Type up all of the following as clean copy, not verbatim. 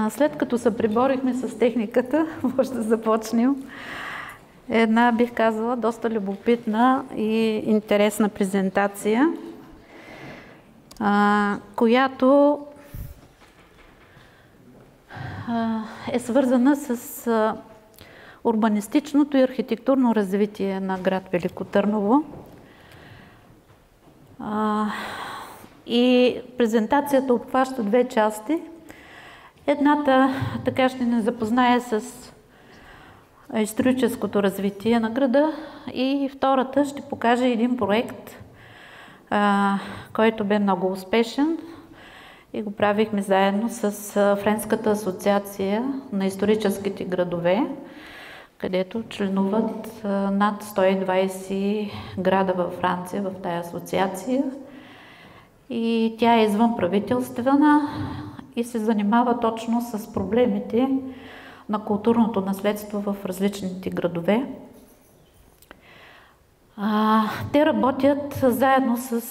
След като се преборихме с техниката, може да започнем една, бих казала, доста любопитна и интересна презентация, която е свързана с урбанистичното и архитектурно развитие на град Велико Търново. И презентацията обхваща две части. Едната така ще ни запознае с историческото развитие на града и втората ще покаже един проект, който бе много успешен и го правихме заедно с Френската асоциация на историческите градове, където членуват над 120 града във Франция в тази асоциация. И тя е извънправителствена и се занимава точно с проблемите на културното наследство в различните градове. Те работят заедно с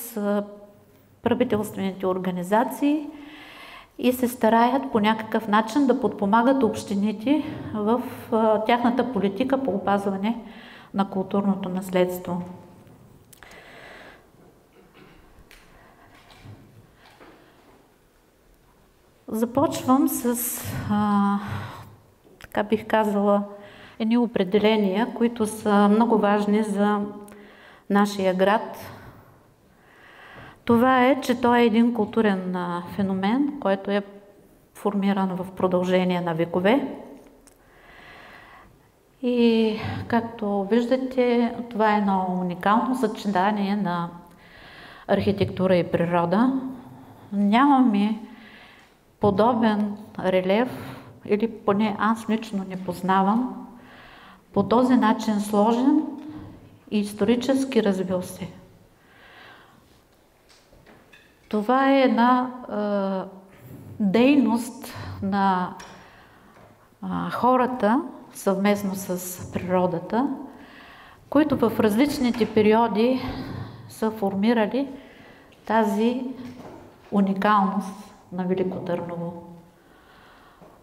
правителствените организации и се стараят по някакъв начин да подпомагат общините в тяхната политика по опазване на културното наследство. Започвам с, така бих казала, едни определения, които са много важни за нашия град. Това е, че той е един културен феномен, който е формиран в продължение на векове. И както виждате, това е едно уникално съчетание на архитектура и природа. Нямаме подобен релеф, или поне аз лично не познавам, по този начин сложен и исторически развил се. Това е една дейност на хората съвместно с природата, които в различните периоди са формирали тази уникалност на Велико Търново.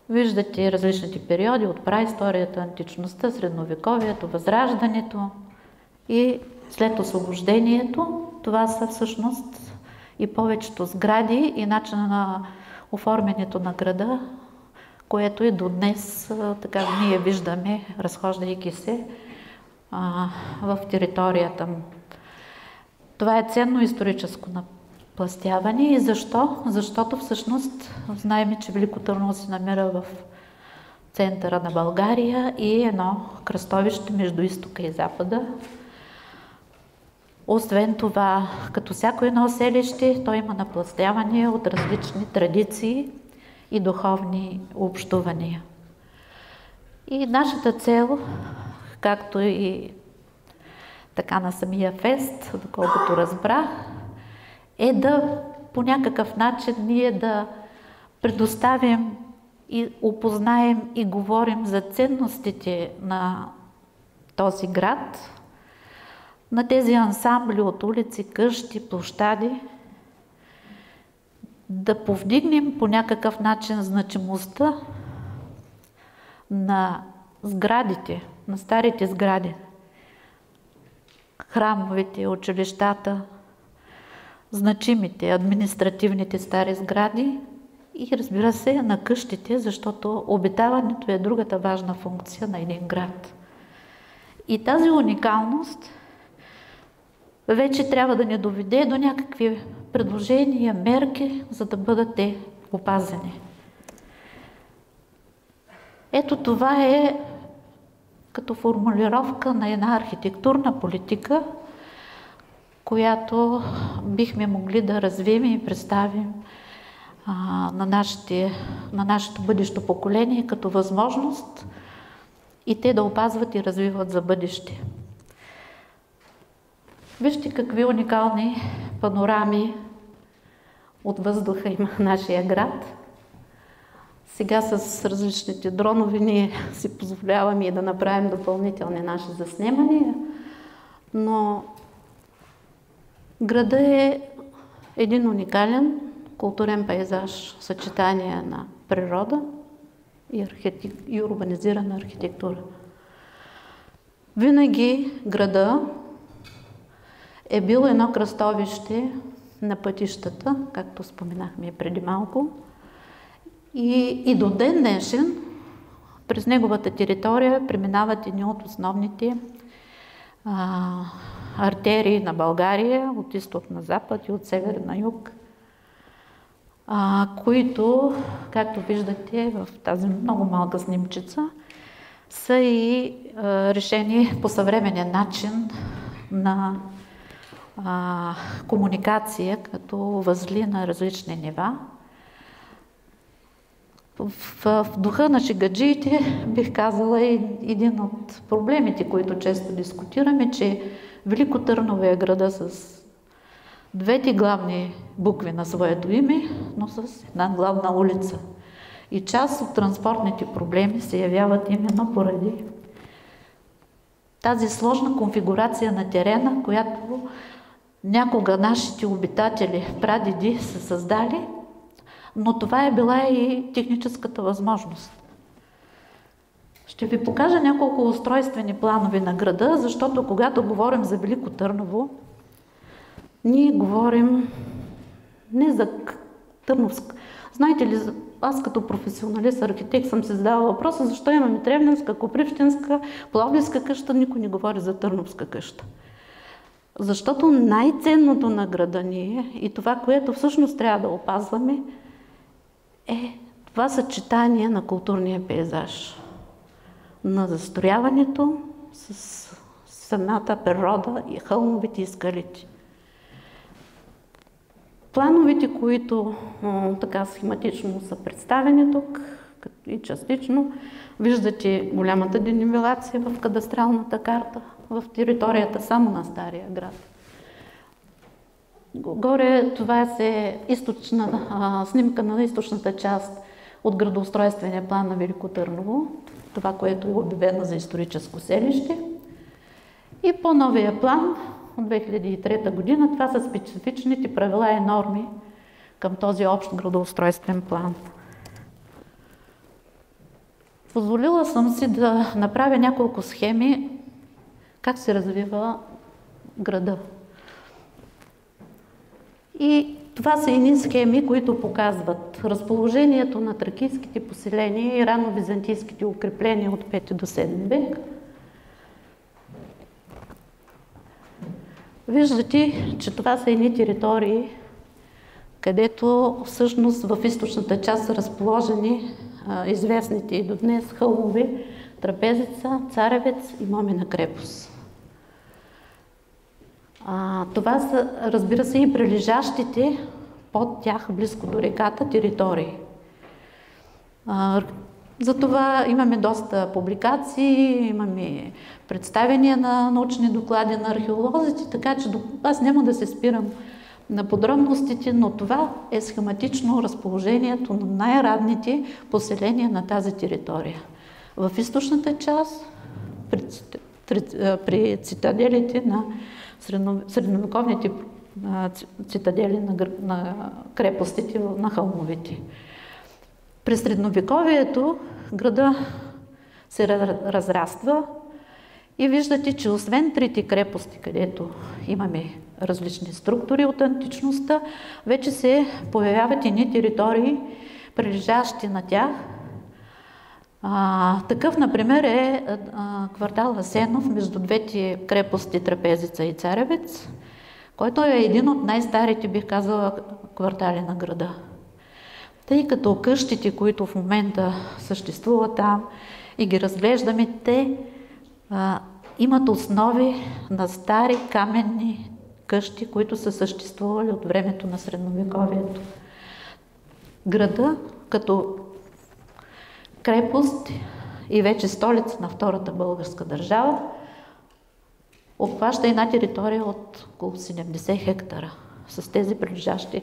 Виждате различните периоди от праисторията, античността, средновековието, възраждането и след освобождението. Това са всъщност и повечето сгради и начина на оформянето на града, което и до днес така ние виждаме, разхождайки се в територията му. Това е ценно историческо напластяване. И защо? Защото всъщност знаем, че Велико Търново се намира в центъра на България и едно кръстовище между изтока и запада. Освен това, като всяко едно селище, то има напластяване от различни традиции и духовни общувания. И нашата цел, както и така на самия фест, доколкото разбрах, е да по някакъв начин ние да предоставим и опознаем и говорим за ценностите на този град, на тези ансамбли от улици, къщи, площади, да повдигнем по някакъв начин значимостта на сградите, на старите сгради, храмовете, училищата, значимите, административните стари сгради и разбира се на къщите, защото обитаването е другата важна функция на един град. И тази уникалност вече трябва да ни доведе до някакви предложения, мерки, за да бъдат те опазени. Ето това е като формулировка на една архитектурна политика, която бихме могли да развием и представим на нашето бъдещо поколение като възможност и те да опазват и развиват за бъдеще. Вижте какви уникални панорами от въздуха има нашия град. Сега с различните дронове ние си позволяваме и да направим допълнителни наши заснемания, но градът е един уникален културен пейзаж, съчетание на природа и урбанизирана архитектура. Винаги града е бил едно кръстовище на пътищата, както споменахме и преди малко. И до ден днешен през неговата територия преминават едни от основните артерии на България, от изток на запад и от север на юг, които, както виждате в тази много малка снимчица, са и решени по съвременен начин на комуникация, като възли на различни нива. В духа на шегаджиите бих казала един от проблемите, които често дискутираме, че Велико Търново е града с двете главни букви на своето име, но с една главна улица. И част от транспортните проблеми се явяват именно поради тази сложна конфигурация на терена, която някога нашите обитатели, прадеди са създали, но това е била и техническата възможност. Ще ви покажа няколко устройствени планове на града, защото когато говорим за Велико Търново, ние говорим не за Търновска. Знаете ли, аз като професионалист, архитект съм се задала въпроса, защо имаме Тревненска, Копривщинска, Пловдивска къща, никой не говори за Търновска къща. Защото най-ценното на града ни е, и това, което всъщност трябва да опазваме, е това съчетание на културния пейзаж, на застрояването с самата природа и хълмовите и скалите. Плановете, които така схематично са представени тук и частично, виждате голямата денивелация в кадастралната карта в територията само на Стария град. Горе това е снимка на източната част от градоустройствения план на Велико Търново, това, което е обявено за историческо селище. И по-новия план от 2003 година, това са специфичните правила и норми към този общ градоустройствен план. Позволила съм си да направя няколко схеми как се развива града. И това са едни схеми, които показват разположението на тракийските поселения и рано-византийските укрепления от 5 до 7 век. Виждате, че това са едни територии, където всъщност в източната част са разположени известните и до днес хълмове Трапезица, Царевец и Момина крепост. Това са, разбира се, и прилежащите под тях, близко до реката, територии. Затова имаме доста публикации, имаме представения на научни доклади на археолозите, така че аз няма да се спирам на подробностите, но това е схематично разположението на най-ранните поселения на тази територия. В източната част, при цитаделите на средновековните цитадели на крепостите на хълмовете. При средновековието града се разраства и виждате, че освен трите крепости, където имаме различни структури от античността, вече се появяват едни територии, прилежащи на тях. Такъв, например, е квартал Асенов между двете крепости Трапезица и Царевец, който е един от най-старите, бих казала, квартали на града. Тъй като къщите, които в момента съществуват там и ги разглеждаме, те имат основи на стари каменни къщи, които са съществували от времето на средновековието. Града като крепост и вече столица на Втората българска държава обхваща една територия от около 70 хектара с тези прилежащи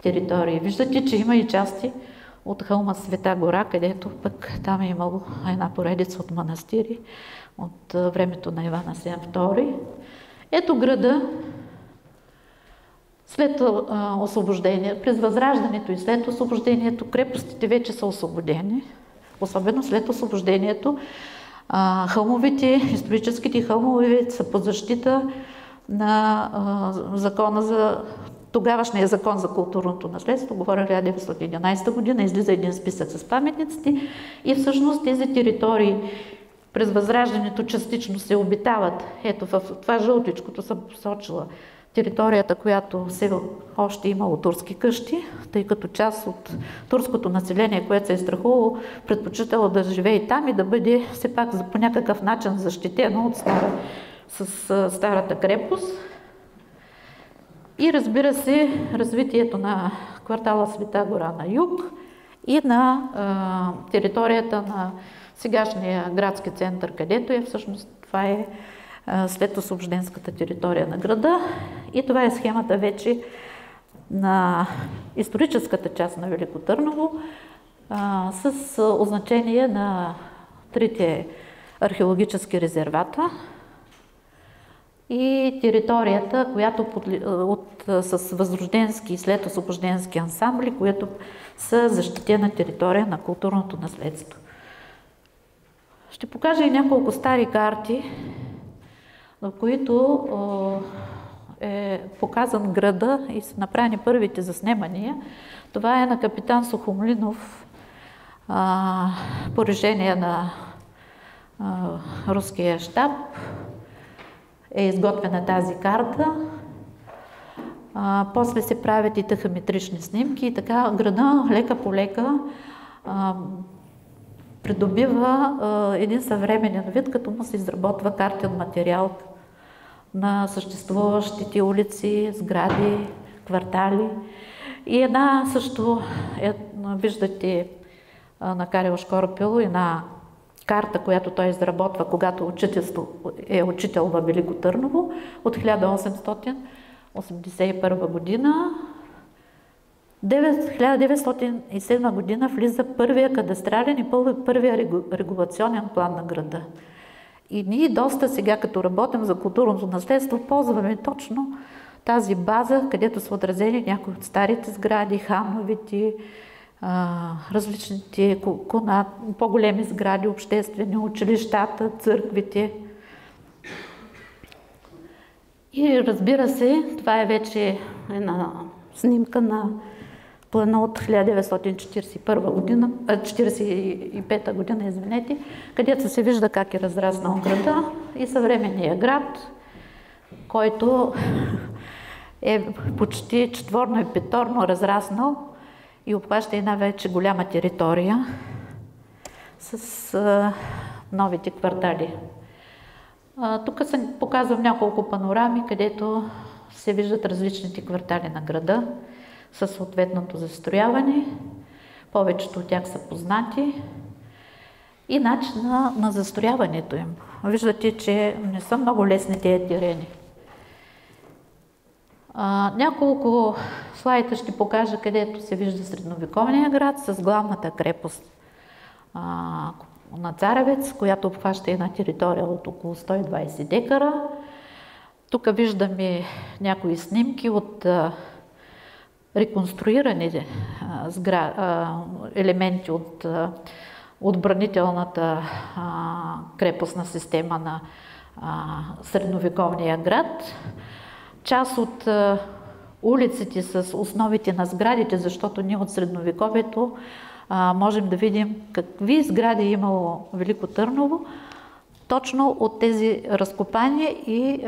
територии. Виждате, че има и части от хълма Света гора, където пък там е имало една поредица от манастири от времето на Иван Асен II. Ето града След освобождение, през Възраждането и след освобождението, крепостите вече са освободени. Особено след освобождението, историческите хълмове са под защита на закона за тогавашния закон за културното наследство, говоря 1911 година, излиза един списък с паметниците и всъщност тези територии през Възраждането частично се обитават. Ето в това жълтичкото съм посочила територията, която все още имало турски къщи, тъй като част от турското население, което се е страхувало, предпочитало да живее там и да бъде все пак по някакъв начин защитено с старата крепост. И разбира се, развитието на квартала Света гора на юг и на територията на сегашния градски център, където е всъщност това е след освобожденската територия на града. И това е схемата вече на историческата част на Велико Търново с означение на трите археологически резервата и територията, която с възрожденски и след освобожденски ансамбли, които са защитена територия на културното наследство. Ще покажа и няколко стари карти, в които е показан града и са направени първите заснемания. Това е на капитан Сухомлинов по решение на руския щаб. Е изготвена тази карта. После се правят и тахаметрични снимки и така града лека по лека придобива един съвременен вид, като му се изработва картен материал на съществуващите улици, сгради, квартали. И една също, виждате на Карел Шкорпил, една карта, която той изработва, когато е учител във Велико Търново от 1881 година. 1907 година влиза първия кадастрален и първия регулационен план на града. И ние доста сега, като работим за културното наследство, ползваме точно тази база, където са отразени някои от старите сгради, хановите, различните по-големи сгради, обществени, училищата, църквите. И разбира се, това е вече една снимка на плана от 1945 година, където се вижда как е разраснал града и съвременния град, който е почти четворно и петорно разраснал и обхваща една вече голяма територия с новите квартали. Тук показвам няколко панорами, където се виждат различните квартали на града със съответното застрояване. Повечето от тях са познати и начина на застрояването им. Виждате, че не са много лесни тези терени. Няколко слайда ще покажа, където се вижда средновековния град с главната крепост на Царевец, която обхваща една територия от около 120 декара. Тук виждаме някои снимки от реконструирани елементи от отбранителната крепостна система на средновековния град. Част от улиците с основите на сградите, защото ние от средновековието можем да видим какви сгради е имало Велико Търново, точно от тези разкопани и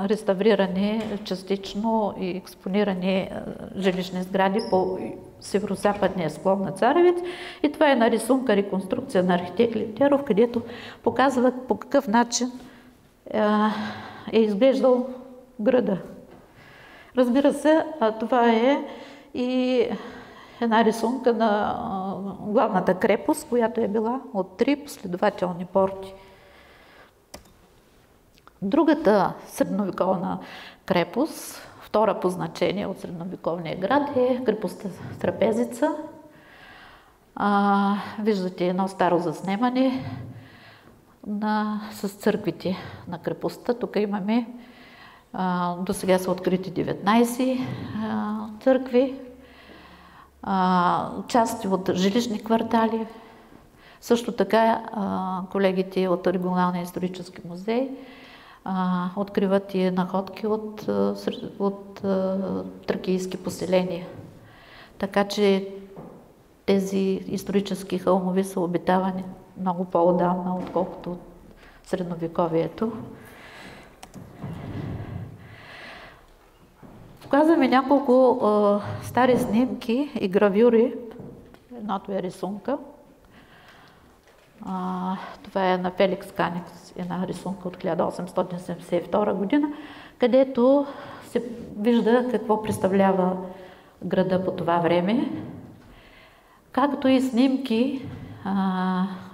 реставрирани частично и експонирани жилищни сгради по северо-западния склон на Царевец. И това е на рисунка реконструкция на архитект Левтеров, където показва по какъв начин е изглеждал града. Разбира се, това е и една рисунка на главната крепост, която е била от 3 последователни порти. Другата средновековна крепост, втора по значение от средновековния град, е крепостта Трапезица. Виждате едно старо заснемане с църквите на крепостта. Тук имаме До сега са открити 19 църкви, части от жилищни квартали. Също така колегите от Регионалния исторически музей откриват и находки от тракийски поселения. Така че тези исторически хълмови са обитавани много по-отдавна, отколкото от средновековието. Показваме няколко стари снимки и гравюри. Едното е рисунка. Това е на Феликс Каникс, една рисунка от 1872 година, където се вижда какво представлява града по това време, както и снимки,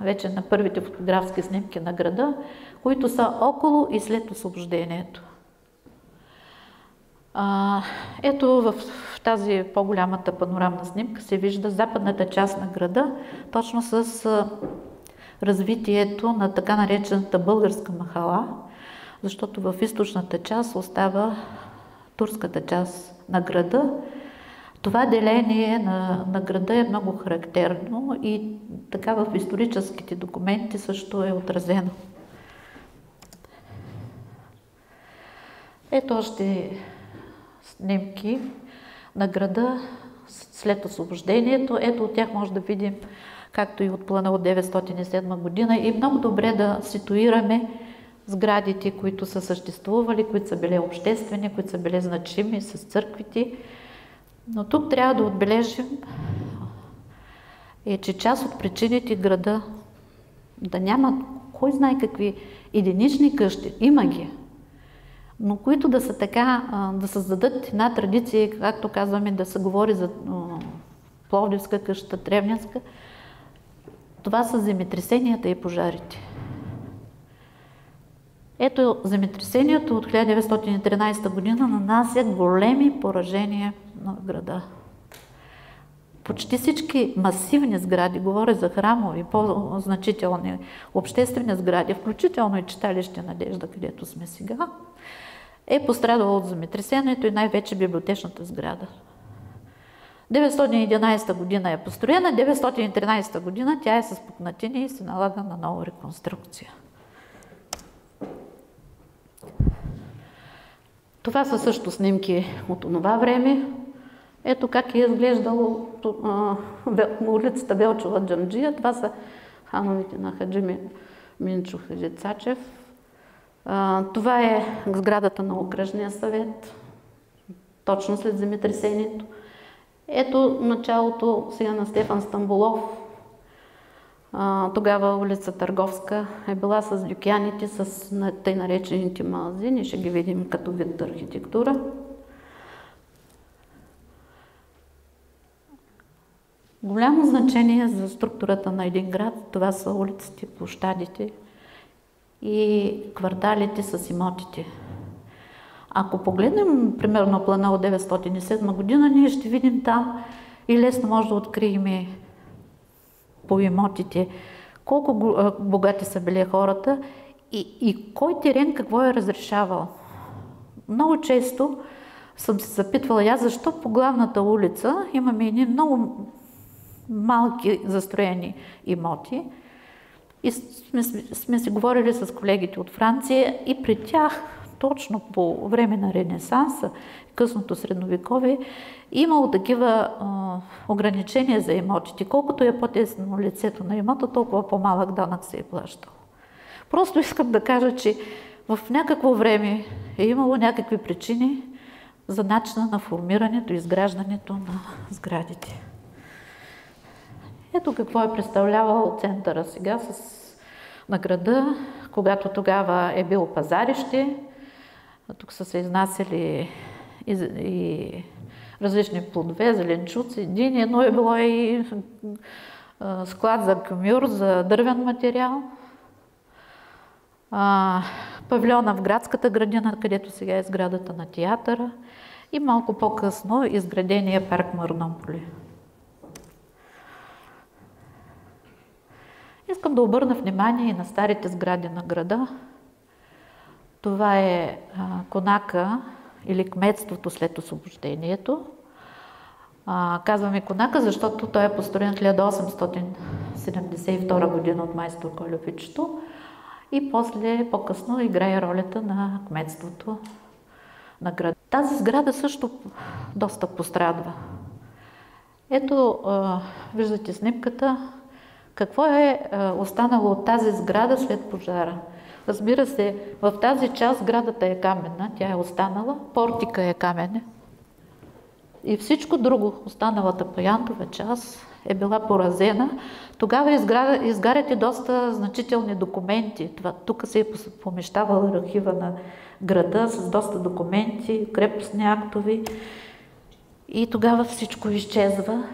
вече на първите фотографски снимки на града, които са около и след освобождението. Ето в тази по-голямата панорамна снимка се вижда западната част на града, точно с развитието на така наречената българска махала, защото в източната част остава турската част на града. Това деление на града е много характерно и така в историческите документи също е отразено. Ето още снимки на града след освобождението. Ето от тях може да видим, както и от плана от 907 година, и много добре да ситуираме сградите, които са съществували, които са били обществени, които са били значими с църквите. Но тук трябва да отбележим, че част от причините града да няма кой знае какви единични къщи, има ги, но които да са така, да създадат една традиция, както казваме, да се говори за Пловдивска къща, Тревненска. Това са земетресенията и пожарите. Ето, земетресението от 1913 година нанася големи поражения на града. Почти всички масивни сгради, говоря за храмови, по-значителни обществени сгради, включително и читалище Надежда, където сме сега, е пострадало от земетресението и най-вече библиотечната сграда. 911 година е построена, 913 година тя е с пукнатини и се налага на нова реконструкция. Това са също снимки от това време. Ето как е изглеждало улицата Велчова Джамджия. Това са хановите на Хаджи Минчо Хаджи Цачев. Това е сградата на окръжния съвет, точно след земетресението. Ето началото сега на Стефан Стамболов. Тогава улица Търговска е била с дюкяните, с тъй наречените магазини. Ще ги видим като вид архитектура. Голямо значение за структурата на един град, това са улиците, площадите и кварталите с имотите. Ако погледнем, примерно, плана от 907 година, ние ще видим там и лесно може да открием по имотите колко богати са били хората и кой терен какво е разрешавал. Много често съм се запитвала аз, защо по главната улица имаме едни много малки застроени имоти. И сме си говорили с колегите от Франция и при тях точно по време на Ренесанса, късното средновековие, имало такива ограничения за имотите. Колкото е по-тесно лицето на имота, толкова по-малък данък се е плащал. Просто искам да кажа, че в някакво време е имало някакви причини за начина на формирането и изграждането на сградите. Ето какво е представлявал центъра сега на града, когато тогава е било пазарище. Тук са се изнасяли и различни плодове, зеленчуци, дини, но е било и склад за кюмюр, за дървен материал. Павилиона в градската градина, където сега е сградата на театъра, и малко по-късно изградения парк Марнополи. Искам да обърна внимание и на старите сгради на града. Това е конака или кметството след освобождението. Казваме конака, защото той е построен 1872 година от майстор Кольовичето и после по-късно играе ролята на кметството на града. Тази сграда също доста пострадва. Ето, виждате снимката, какво е останало от тази сграда след пожара. Разбира се, в тази част сградата е каменна, тя е останала, портика е каменен и всичко друго, останалата паянтова част е била поразена. Тогава изгарят и доста значителни документи. Тук се е помещавал архива на града с доста документи, крепостни актови и тогава всичко изчезва.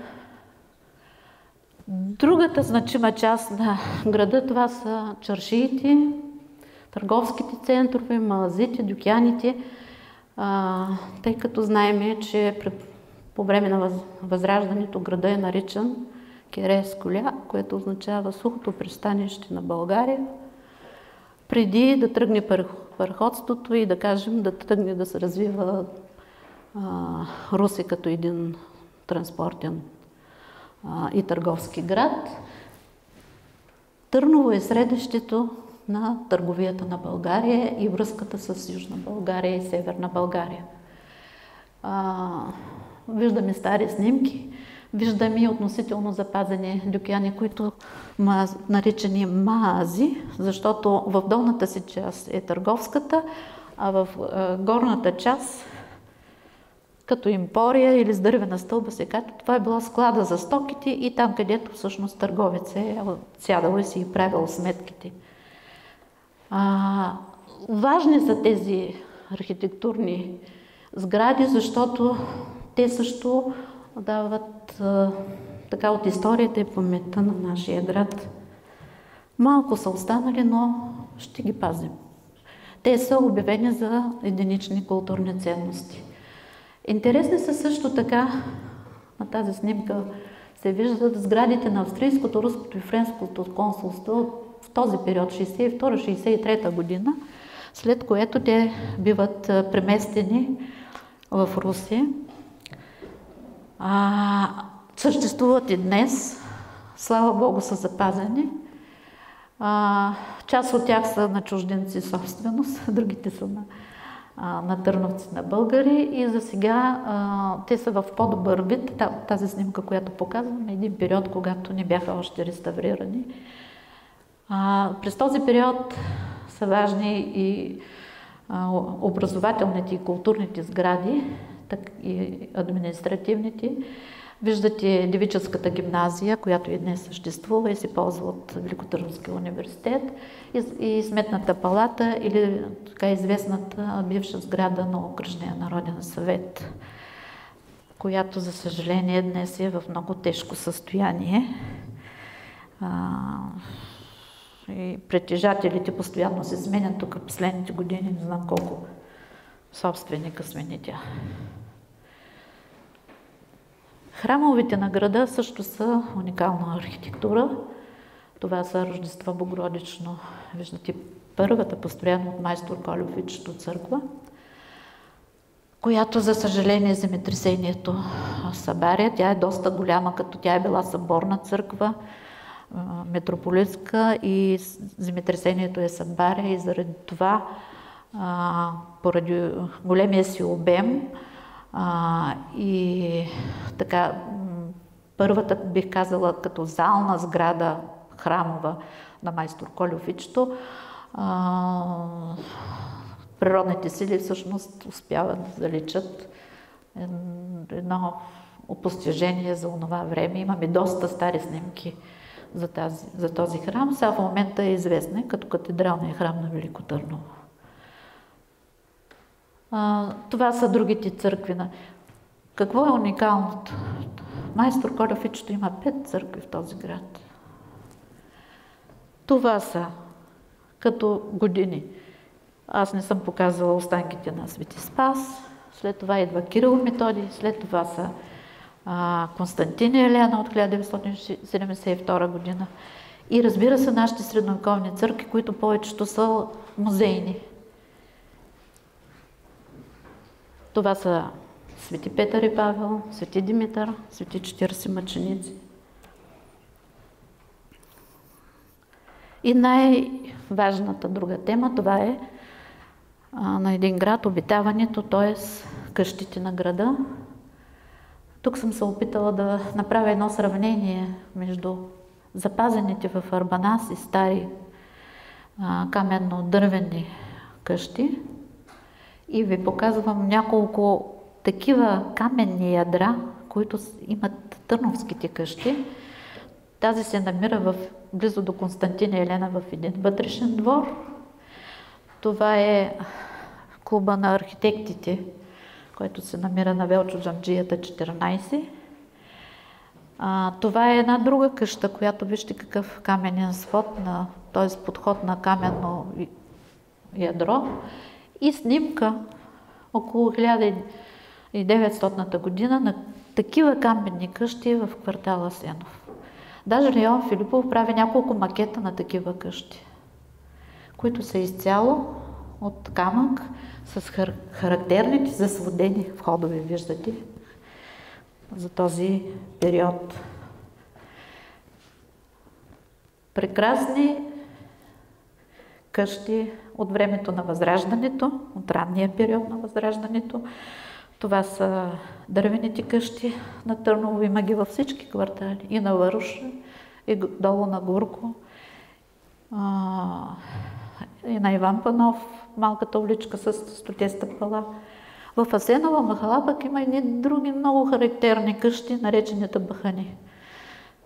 Другата значима част на града, това са чаршиите, търговските центрове, магазите, дюкяните, тъй като знаем, че по време на Възраждането града е наричан Кересколя, което означава сухото пристанище на България, преди да тръгне пароходството и да кажем да тръгне да се развива Русе като един транспортен и търговски град. Търново е средището на търговията на България и връзката с Южна България и Северна България. Виждаме стари снимки, виждаме и относително запазени дюкяни, които наричани маази, защото в долната си част е търговската, а в горната част като импория или с дървена стълба се казва, това е била склада за стоките и там, където всъщност търговец е сядал и си е правил сметките. Важни са тези архитектурни сгради, защото те също дават така от историята и паметта на нашия град. Малко са останали, но ще ги пазим. Те са обявени за единични културни ценности. Интересни са също така, на тази снимка се виждат сградите на австрийското, руското и френското консулство в този период, 62-63 година, след което те биват преместени в Русе. Съществуват и днес, слава Богу, са запазени. Част от тях са на чужденци собственост, другите са на търновци, на българи и за сега те са в по-добър вид. Тази снимка, която показвам, е един период, когато не бяха още реставрирани. През този период са важни и образователните и културните сгради, так и административните. Виждате девическата гимназия, която и днес съществува и се ползва от Великотърновския университет, и Сметната палата или така известната бивша сграда на Окръжния народен съвет, която за съжаление днес е в много тежко състояние. И притежателите постоянно се сменят. Тук последните години не знам колко собственика смени тя. Храмовете на града също са уникална архитектура. Това са Рождество Богородично. Виждате първата, построена от майстор Кольовичето църква, която за съжаление земетресението събаря. Тя е доста голяма, като тя е била съборна църква, митрополитска, и земетресението е събаря и заради това, поради големия си обем и така първата, бих казала, като зална сграда храмова на майстор Кольовичето, природните сили всъщност успяват да заличат едно постижение за онова време. Имаме доста стари снимки за този храм. Сега в момента е известен като катедралния храм на Велико Търново. Това са другите църкви. Какво е уникалното? Майстор Кольовичето има 5 църкви в този град. Това са като години. Аз не съм показала останките на Свети Спас, след това идва Кирил Методий, след това са Константин и Елена от 1972 година. И разбира се, нашите средновековни църкви, които повечето са музейни. Това са Свети Петър и Павел, Свети Димитър, Свети 40 мъченици. И най-важната друга тема, това е на един град обитаването, т.е. къщите на града. Тук съм се опитала да направя едно сравнение между запазените в Арбанас и стари каменно-дървени къщи и ви показвам няколко такива каменни ядра, които имат търновските къщи. Тази се намира близо до Константина Елена в един вътрешен двор. Това е клуба на архитектите, който се намира на Велчо Джамджията 14. Това е една друга къща, която вижте какъв каменен свод, т.е. подход на каменно ядро и снимка около 1900 година на такива каменни къщи в квартал Асенов. Даже Леон Филипов прави няколко макета на такива къщи, които са изцяло от камък с характерните засводени входове, виждате, за този период. Прекрасни къщи от времето на Възраждането, от ранния период на Възраждането. Това са дървените къщи на Търново, има ги във всички квартали, и на Варуш, и долу на Гурко, и на Иван Панов, малката уличка с 100 стъпала. В Асенова махала пък има едни други много характерни къщи, наречените бахани.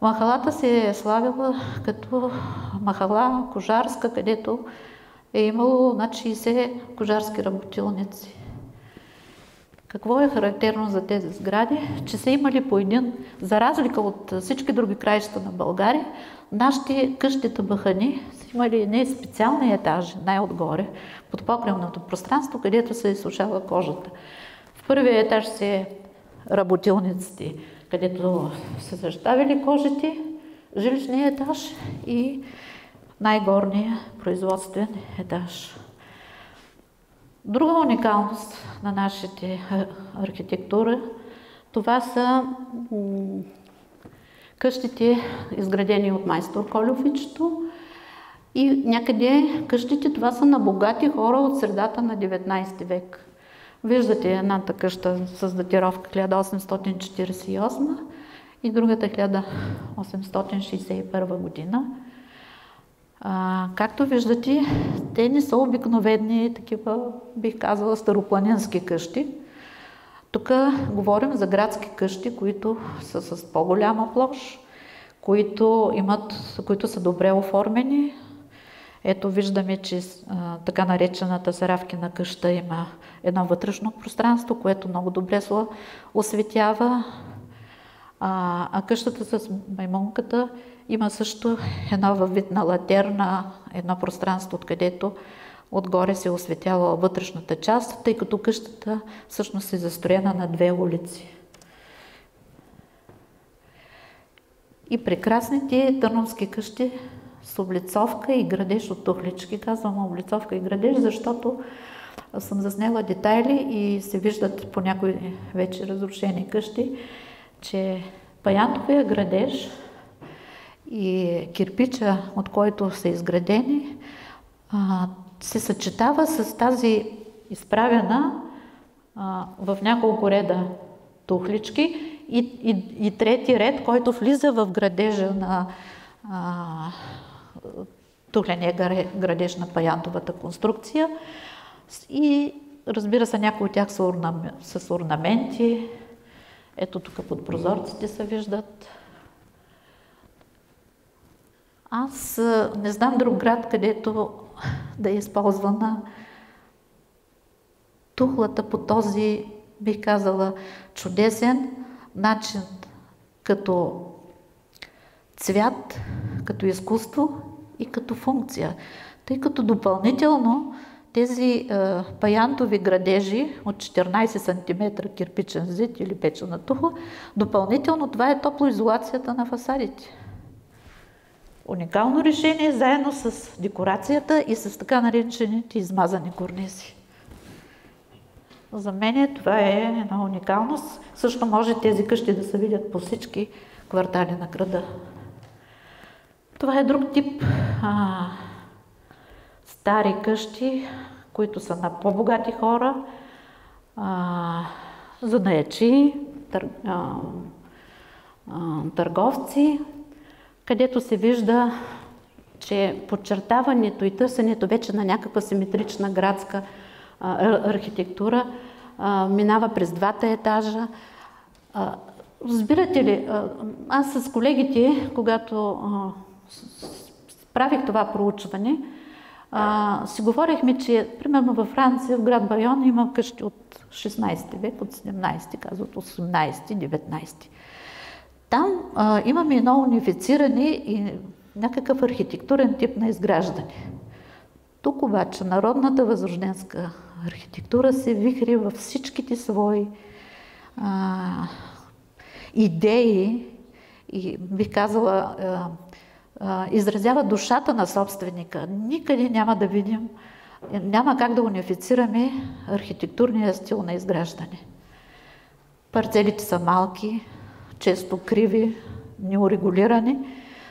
Махалата се е славила като махала кожарска, където е имало над 60 кожарски работилници. Какво е характерно за тези сгради? Че са имали по един, за разлика от всички други краища на България, нашите къщите бахани са имали не специални етажи, най-отгоре, под покривното пространство, където се изсушава кожата. В първия етаж са работилниците, където са защавили кожите, жилищния етаж и най-горния производствен етаж. Друга уникалност на нашите архитектура, това са къщите, изградени от майстор Колювичето, и някъде къщите, това са на богати хора от средата на 19 век. Виждате едната къща с датировка 1848 и другата 1861 година. Както виждате, те не са обикновени такива, бих казала, старопланински къщи. Тук говорим за градски къщи, които са с по-голяма площ, които са добре оформени. Ето виждаме, че така наречената Саравкина къща има едно вътрешно пространство, което много добре се осветява. А къщата с маймунката има също една във вид на латерна, едно пространство, откъдето отгоре се осветява вътрешната част, тъй като къщата всъщност е застроена на 2 улици. И прекрасните търновски къщи с облицовка и градеж от тухлички. Казвам облицовка и градеж, защото съм заснела детайли и се виждат по някои вече разрушени къщи, че паянтовия градеж и кирпича, от който са изградени, се съчетава с тази изправена в няколко реда тухлички и трети ред, който влиза в градежа на тухления градеж на паянтовата конструкция. И разбира се, някои от тях са с орнаменти. Ето тук под прозорците се виждат. Аз не знам друг град, където да е използвана тухлата по този, бих казала, чудесен начин, като цвят, като изкуство и като функция. Тъй като допълнително тези паянтови градежи от 14 см кирпичен зид или печена тухла, допълнително това е топлоизолацията на фасадите. Уникално решение, заедно с декорацията и с така наречените измазани корнизи. За мен това е една уникалност. Също може тези къщи да се видят по всички квартали на града. Това е друг тип стари къщи, които са на по-богати хора, занаятчии, търговци, където се вижда, че подчертаването и търсенето вече на някаква симетрична градска архитектура минава през двата етажа. Разбирате ли, аз с колегите, когато правих това проучване, си говорихме, че примерно във Франция, в град Байон има къщи от 16 век, от 17, казват 18, 19. Там имаме едно унифициране и някакъв архитектурен тип на изграждане. Тук обаче народната възрожденска архитектура се вихри във всичките свои идеи и бих казала изразява душата на собственика. Никъде няма да видим, няма как да унифицираме архитектурния стил на изграждане. Парцелите са малки, често криви, неурегулирани,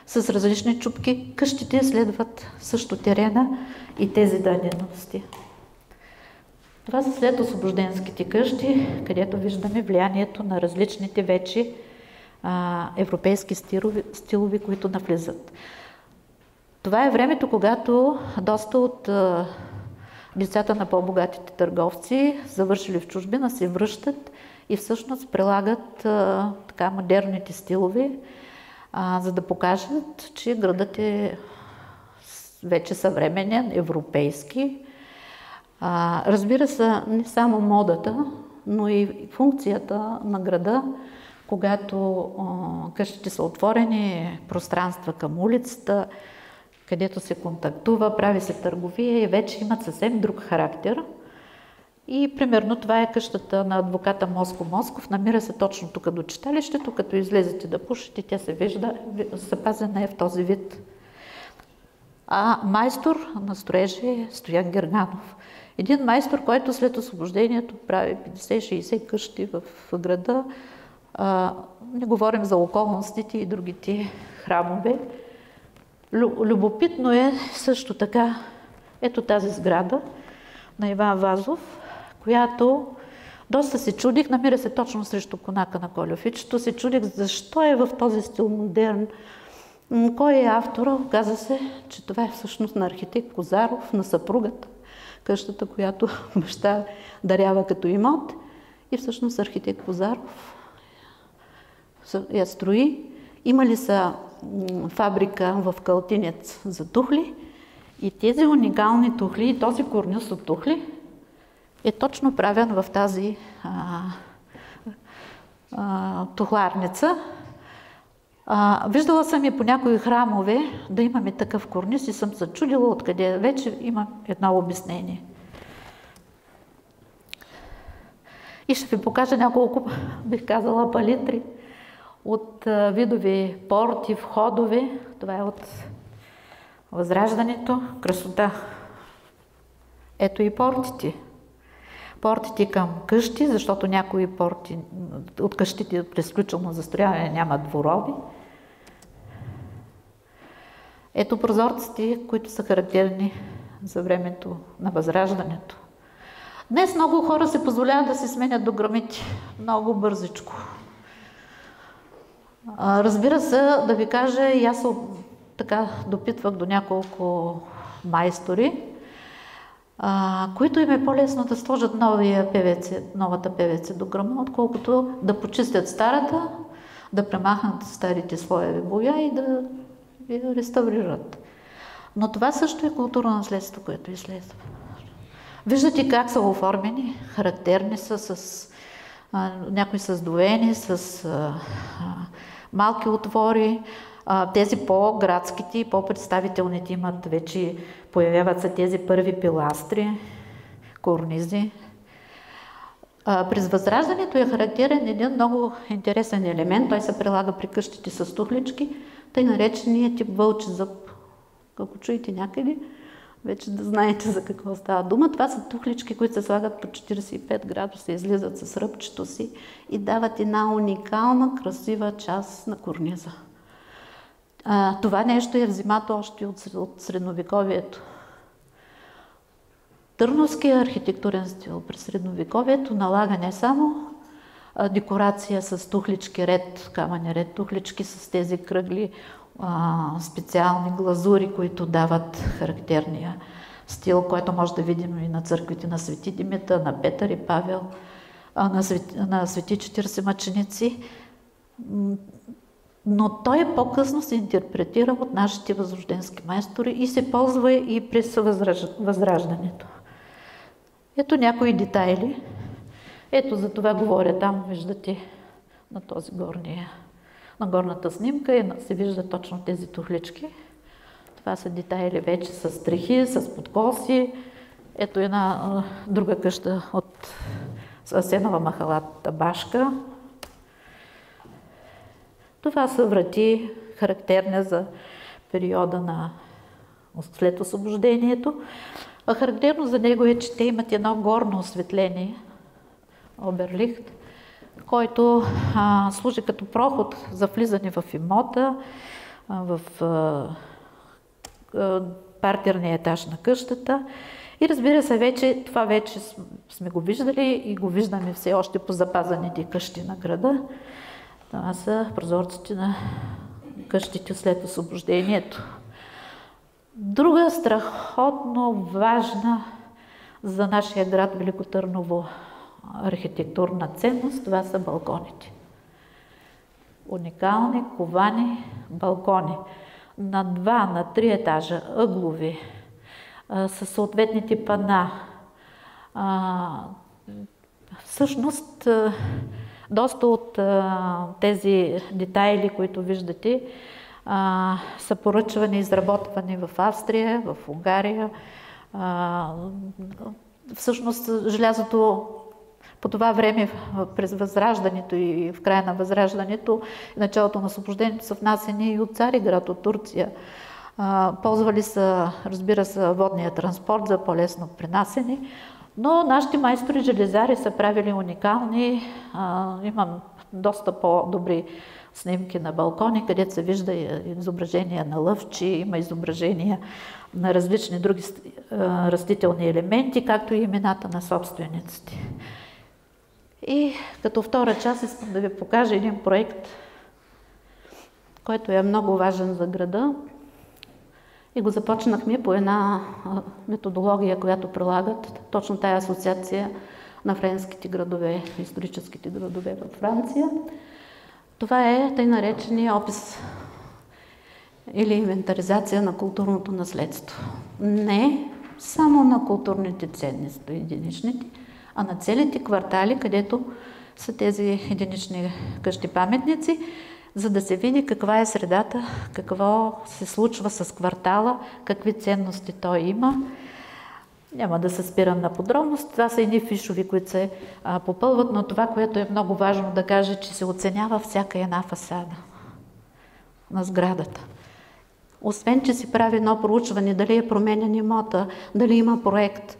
с различни чупки. Къщите следват също терена и тези дадености. Това са след освобожденските къщи, където виждаме влиянието на различните вече европейски стилови, които навлизат. Това е времето, когато доста от децата на по-богатите търговци, завършили в чужбина, се връщат и всъщност прилагат така модерните стилови, за да покажат, че градът е вече съвременен, европейски. Разбира се, не само модата, но и функцията на града, когато къщите са отворени, пространства към улицата, където се контактува, прави се търговия и вече имат съвсем друг характер. И примерно това е къщата на адвоката Моско Москов. Намира се точно тук до читалището. Като излезете да пушите, тя се вижда, запазена е в този вид. А майстор на строежа е Стоян Герганов. Един майстор, който след освобождението прави 50-60 къщи в града. Не говорим за околностите и другите храмове. Любопитно е също така ето тази сграда на Иван Вазов, която доста се чудих, намира се точно срещу конака на Кольофичето, се чудих защо е в този стил модерн, кой е автора. Оказа се, че това е всъщност на архитект Козаров, на съпругата, къщата, която баща дарява като имот, и всъщност архитект Козаров я строи. Имали са фабрика в Калтинец за тухли и тези уникални тухли и този корнюс от тухли е точно правен в тази тухларница. Виждала съм и по някои храмове да имаме такъв корнюс и съм се чудила откъде. Вече има едно обяснение. И ще ви покажа няколко, бих казала, палитри от видови порти, входове. Това е от Възраждането. Красота. Ето и портите. Портите към къщи, защото някои порти от къщите при изключително застрояване нямат дворови. Ето прозорците, които са характерни за времето на Възраждането. Днес много хора се позволяват да се сменят дограмите много бързичко. Разбира се, да ви кажа, и аз така допитвах до няколко майстори, които им е по-лесно да сложат новата ПВЦ дограма, отколкото да почистят старата, да премахнат старите слоеви боя и да я реставрират. Но това също е културно наследство, което изследва. Виждате как са оформени, характерни са някои са сдвоени, с малки отвори. Тези по-градските и по-представителните имат вече, появяват се тези първи пиластри, корнизи. През Възраждането е характерен един много интересен елемент. Той се прилага при къщите с тухлички, тъй наречения тип вълчи зъб. Ако чуете някъде, вече да знаете за какво става дума. Това са тухлички, които се слагат по 45 градуса, излизат с ръбчето си и дават една уникална, красива част на корниза. Това нещо е взимато още от средновековието. Търновският архитектурен стил през средновековието налага не само декорация с тухлички ред, камъни ред, тухлички с тези кръгли, специални глазури, които дават характерния стил, който може да видим и на църквите на Свети Димитър, на Петър и Павел, на Свети 40 мъченици. Но той по-късно се интерпретира от нашите възрожденски майстори и се ползва и през Възраждането. Ето някои детайли. Ето за това говоря там, виждате на този на горната снимка и се вижда точно тези тухлички. Това са детайли вече с стрехи, с подкоси. Ето една друга къща от Асенова махала Табашка. Това са врати, характерни за периода след освобождението. А характерно за него е, че те имат едно горно осветление, оберлихт, който служи като проход за влизане в имота, в партерния етаж на къщата. И разбира се, това вече сме го виждали и го виждаме все още по запазените къщи на града. Това са прозорците на къщите след освобождението. Друга страхотно важна за нашия град Велико Търново архитектурна ценност, това са балконите. Уникални ковани балкони на 2, на 3 етажа, ъглови, със съответните пана. Всъщност, доста от тези детайли, които виждате, са поръчвани, изработвани в Австрия, в Унгария. Всъщност, желязото по това време, през Възраждането и в края на Възраждането, началото на освобождението са внасени и от Цариград, от Турция. Ползвали са, разбира се, водния транспорт за по-лесно пренасене, но нашите майстори железари са правили уникални, имам доста по-добри снимки на балкони, където се вижда изображения на лъвчи, има изображения на различни други растителни елементи, както и имената на собствениците. И като втора част искам да ви покажа един проект, който е много важен за града. И го започнахме по една методология, която прилагат точно тая асоциация на френските градове, историческите градове във Франция. Това е тъй наречения опис или инвентаризация на културното наследство. Не само на културните ценности, единичните, а на целите квартали, където са тези единични къщи-паметници, за да се види каква е средата, какво се случва с квартала, какви ценности той има. Няма да се спирам на подробност. Това са едни фишови, които се попълват, но това, което е много важно да кажа, че се оценява всяка една фасада на сградата. Освен, че се прави едно проучване, дали е променен имота, дали има проект,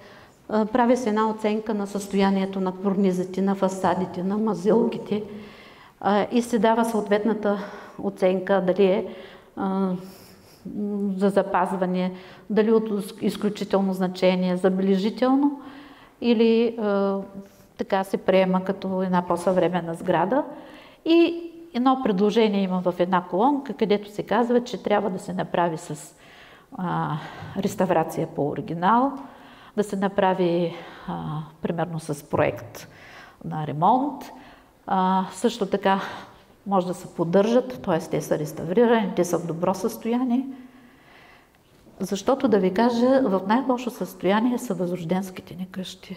прави се една оценка на състоянието на корнизите, на фасадите, на мазилките и се дава съответната оценка, дали е за запазване, дали от изключително значение, забележително или така се приема като една по-съвременна сграда. И едно предложение има в една колонка, където се казва, че трябва да се направи с реставрация по оригинал, да се направи примерно с проект на ремонт. Също така може да се поддържат, т.е. те са реставрирани, те са в добро състояние. Защото да ви кажа, в най-лошо състояние са възрожденските ни къщи.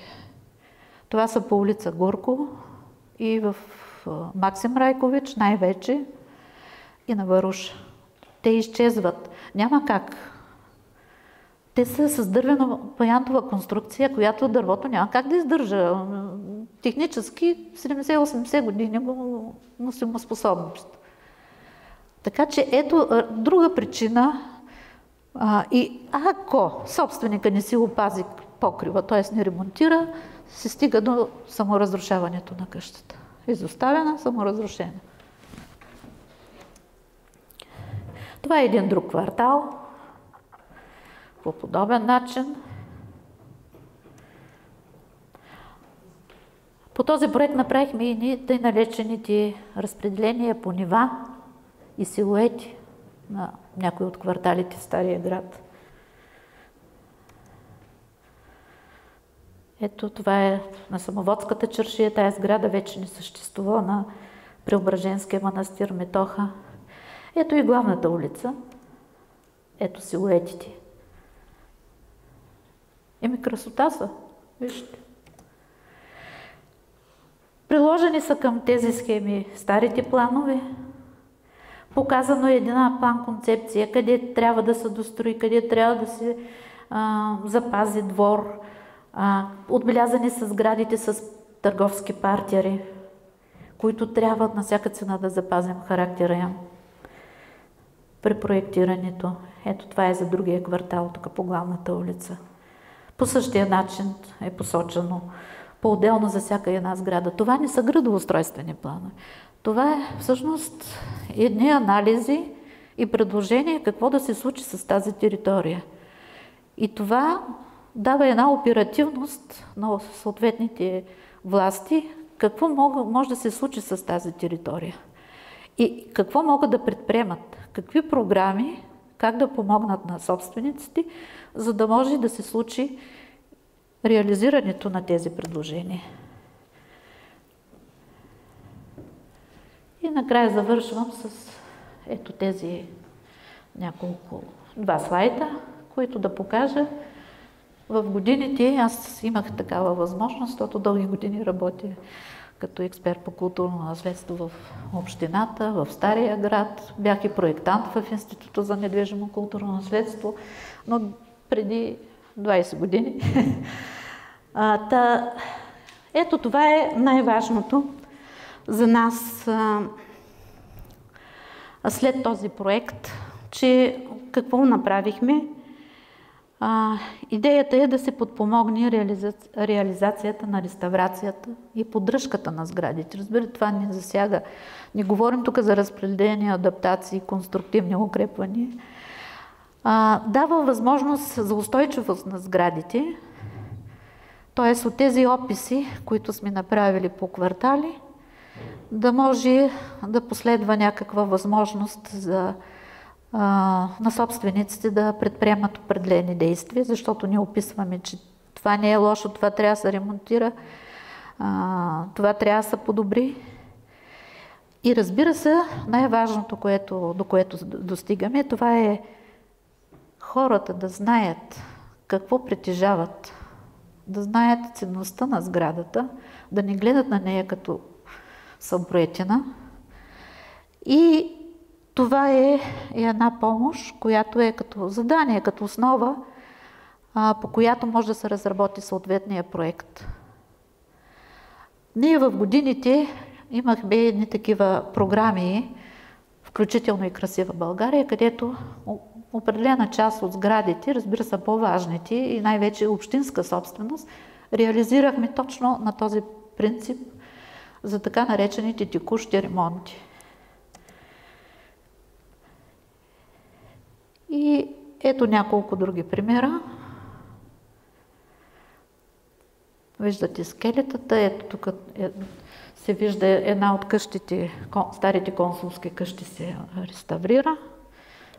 Това са по улица Горко и в Максим Райкович най-вече и на Варуш. Те изчезват. Няма как. Те са с дървено-паянтова конструкция, която дървото няма как да издържа. Технически 70-80 години носимоспособност. Така че ето друга причина И ако собственика не си опази покрива, т.е. не ремонтира, се стига до саморазрушаването на къщата. Изоставена, саморазрушена. Това е един друг квартал. По подобен начин. По този проект направихме и тъй наречените разпределения по нива и силуети на някои от кварталите в Стария град. Ето това е на Самоводската чаршия. Тая сграда вече не съществува, на Преображенския манастир Метоха. Ето и главната улица. Ето силуетите. Красота са. Вижте. Приложени са към тези схеми старите планове. Показано е една план-концепция, къде трябва да се дострои, къде трябва да се запази двор. Отбелязани са сградите с търговски партери, които трябва на всяка цена да запазим характера им при проектирането. Ето това е за другия квартал, тук по главната улица. По същия начин е посочено по-отделно за всяка една сграда. Това не са градоустройствени планове. Това е всъщност едни анализи и предложения какво да се случи с тази територия. И това дава една оперативност на съответните власти, какво може да се случи с тази територия. И какво могат да предприемат, какви програми, как да помогнат на собствениците, за да може да се случи реализирането на тези предложения. И накрая завършвам с ето тези два слайда, които да покажа. В годините аз имах такава възможност, защото дълги години работя като експерт по културно наследство в общината, в Стария град. Бях и проектант в Института за недвижимо културно наследство, но преди 20 години. Ето това е най-важното за нас след този проект, че какво направихме? Идеята е да се подпомогне реализацията на реставрацията и поддръжката на сградите. Разбира, това не засяга. Не говорим тук за разпределение, адаптации, конструктивни укрепвания. Дава възможност за устойчивост на сградите, т.е. от тези описи, които сме направили по квартали, да може да последва някаква възможност на собствениците да предприемат определени действия, защото ние описваме, че това не е лошо, това трябва да се ремонтира, това трябва да се подобри. И разбира се, най-важното, до което достигаме, това е хората да знаят какво притежават, да знаят ценността на сградата, да не гледат на нея като съброетина. И това е една помощ, която е като задание, като основа, по която може да се разработи съответния проект. Ние в годините имахме едни такива програми, включително и Красива България, където определена част от сградите, разбира се по-важните и най-вече общинска собственост, реализирахме точно на този принцип за така наречените текущи ремонти. И ето няколко други примера. Виждате скелетата, ето тук се вижда една от къщите, старите консулски къщи се реставрира.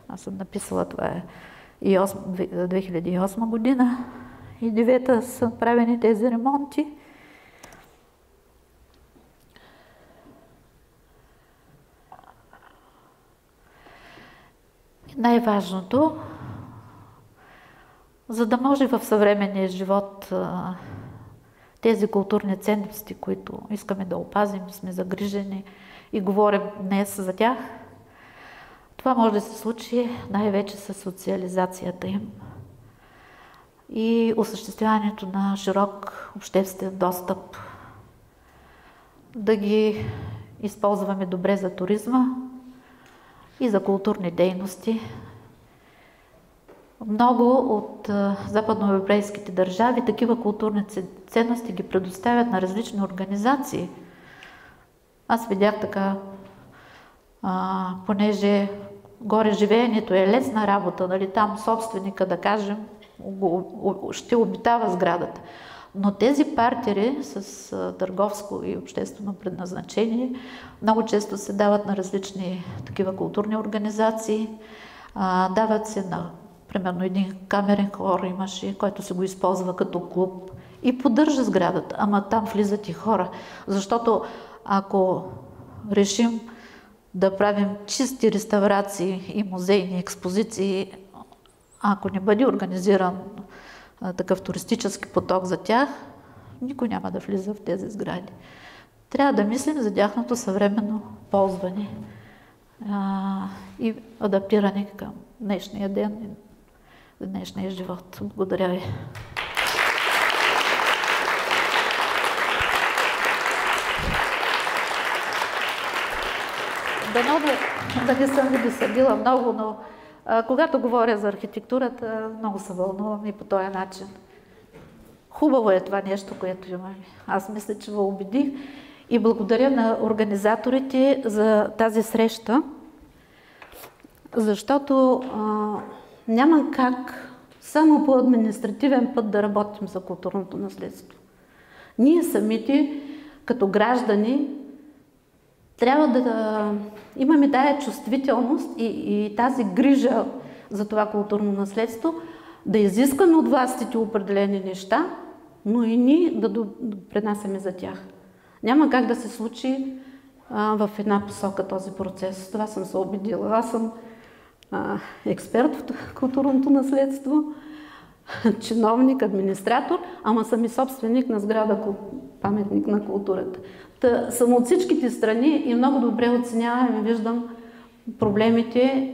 Аз съм написала, това е 2008 година и 2009 са правени тези ремонти. Най-важното, за да може в съвременния живот тези културни ценности, които искаме да опазим, сме загрижени и говорим днес за тях, това може да се случи най-вече с социализацията им и осъществяването на широк обществен достъп, да ги използваме добре за туризма и за културни дейности. много от западноевропейските държави такива културни ценности ги предоставят на различни организации. Аз видях така, понеже горе живеенето е лесна работа, нали, там собственика, да кажем, ще обитава сградата. Но тези партери с търговско и обществено предназначение много често се дават на различни такива културни организации. Дават се на, примерно, един камерен хор имаше, който се го използва като клуб и поддържа сградата, ама там влизат и хора. Защото ако решим да правим чисти реставрации и музейни експозиции, ако не бъде организиран такъв туристически поток за тях, никой няма да влиза в тези сгради. Трябва да мислим за тяхното съвременно ползване и адаптиране към днешния ден и днешния живот. Благодаря ви. Дано да не съм ви досъдила много, но когато говоря за архитектурата, много се вълнувам и по този начин. Хубаво е това нещо, което имаме. Аз мисля, че ви убедих и благодаря на организаторите за тази среща, защото няма как само по административен път да работим за културното наследство. Ние самите, като граждани, трябва да имаме тая чувствителност и тази грижа за това културно наследство, да изискаме от властите определени неща, но и ние да допринасяме за тях. Няма как да се случи в една посока този процес. Това съм се убедила. Аз съм експерт в културното наследство, чиновник, администратор, ама съм и собственик на сграда паметник на културата. Съм от всичките страни и много добре оценявам и виждам проблемите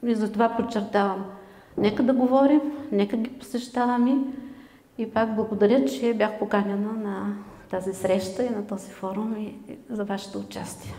и затова подчертавам. Нека да говорим, нека ги посещаваме и пак благодаря, че бях поканена на тази среща и на този форум и за вашето участие.